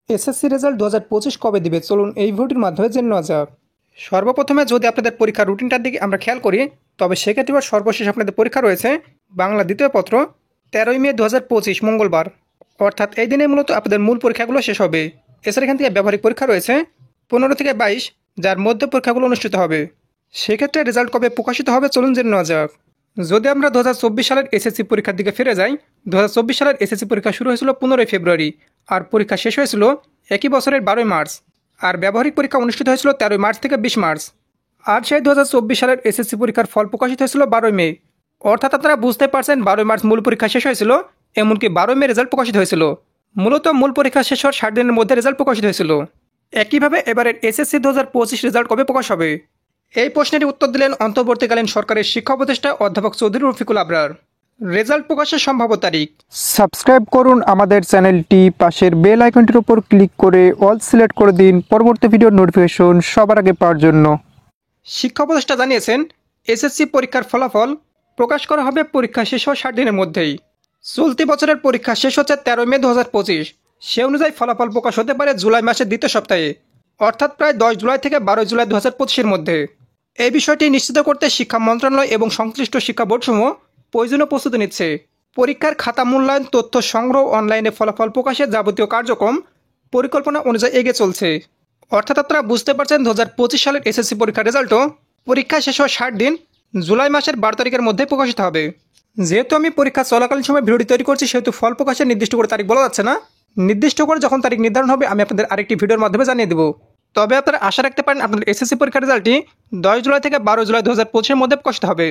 SSC result 2025 কবে দিবে চলুন এই ভিডিওটির মাধ্যমে জেনে নেওয়া যাক। সর্বপ্রথমে যদি আপনাদের পরীক্ষার রুটিনটার দিকে আমরা খেয়াল করি, তবে সেক্ষেত্রে সর্বশেষ আপনাদের পরীক্ষা রয়েছে বাংলা দ্বিতীয় পত্র 13ই মে 2025 মঙ্গলবার। অর্থাৎ এই দিনে মূলত আপনাদের মূল পরীক্ষাগুলো শেষ হবে। এছাড়া এখান থেকে ব্যবহারিক পরীক্ষা রয়েছে 15 থেকে 22, যার মধ্যে পরীক্ষাগুলো অনুষ্ঠিত হবে। সেক্ষেত্রে রেজাল্ট কবে প্রকাশিত হবে চলুন জেনে নেওয়া যাক। যদি আমরা 2024 সালের এসএসসি পরীক্ষার দিকে ফিরে যাই, 2024 সালের এসএসসি পরীক্ষা শুরু হয়েছিল 15ই ফেব্রুয়ারি, আর পরীক্ষা শেষ হয়েছিল একই বছরের 12ই মার্চ। আর ব্যবহারিক পরীক্ষা অনুষ্ঠিত হয়েছিল 13ই মার্চ থেকে 20 মার্চ। আর সেই 2024 সালের এসএসসি পরীক্ষার ফল প্রকাশিত হয়েছিল 12ই মে। অর্থাৎ আপনারা বুঝতে পারছেন 12ই মার্চ মূল পরীক্ষা শেষ হয়েছিল, এমনকি 12ই মে রেজাল্ট প্রকাশিত হয়েছিল। মূলত মূল পরীক্ষা শেষ হওয়ার 60 দিনের মধ্যে রেজাল্ট প্রকাশিত হয়েছিল। একইভাবে এবারের এসএসসি 2025 রেজাল্ট কবে প্রকাশ হবে, এই প্রশ্নের উত্তর দিলেন অন্তর্বর্তীকালীন সরকারের শিক্ষা উপদেষ্টা অধ্যাপক চৌধুরী রফিকুল আবরার। রেজাল্ট প্রকাশের সম্ভাব্য তারিখ। সাবস্ক্রাইব করুন আমাদের চ্যানেলটি, পাশের বেল আইকনটির উপর ক্লিক করে অল সিলেক্ট করে দিন পরবর্তী ভিডিওর নোটিফিকেশন সবার আগে পাওয়ার জন্য। শিক্ষা উপদেষ্টা জানিয়েছেন, এসএসসি পরীক্ষার ফলাফল প্রকাশ করা হবে পরীক্ষা শেষ হওয়ার 60 দিনের মধ্যেই। চলতি বছরের পরীক্ষা শেষ হচ্ছে 13ই মে 2025। সে অনুযায়ী ফলাফল প্রকাশ হতে পারে জুলাই মাসের দ্বিতীয় সপ্তাহে, অর্থাৎ প্রায় 10 জুলাই থেকে 12 জুলাই 2025-এর মধ্যে। এই বিষয়টি নিশ্চিত করতে শিক্ষা মন্ত্রণালয় এবং সংশ্লিষ্ট শিক্ষা বোর্ডসমূহ প্রয়োজনীয় প্রস্তুতি নিচ্ছে। পরীক্ষার খাতা মূল্যায়ন, তথ্য সংগ্রহ, অনলাইনে ফলাফল প্রকাশের যাবতীয় কার্যক্রম পরিকল্পনা অনুযায়ী এগিয়ে চলছে। অর্থাৎ আপনারা বুঝতে পারছেন 2025 সালের এসএসসি পরীক্ষার রেজাল্টও পরীক্ষা শেষ হওয়ার 60 দিন জুলাই মাসের 12 তারিখের মধ্যে প্রকাশিত হবে। যেহেতু আমি পরীক্ষা চলাকালীন সময় ভিডিওটি তৈরি করছি, সেহেতু ফল প্রকাশের নির্দিষ্ট করে তারিখ বলা যাচ্ছে না। নির্দিষ্ট করে যখন তারিখ নির্ধারণ হবে আমি আপনাদের আরেকটি ভিডিওর মাধ্যমে জানিয়ে দেবো। তবে আপনারা আশা রাখতে পারেন আপনাদের এসএসসি পরীক্ষার রেজাল্টটি 10 জুলাই থেকে 12 জুলাই 2025-এর মধ্যে প্রকাশিত হবে।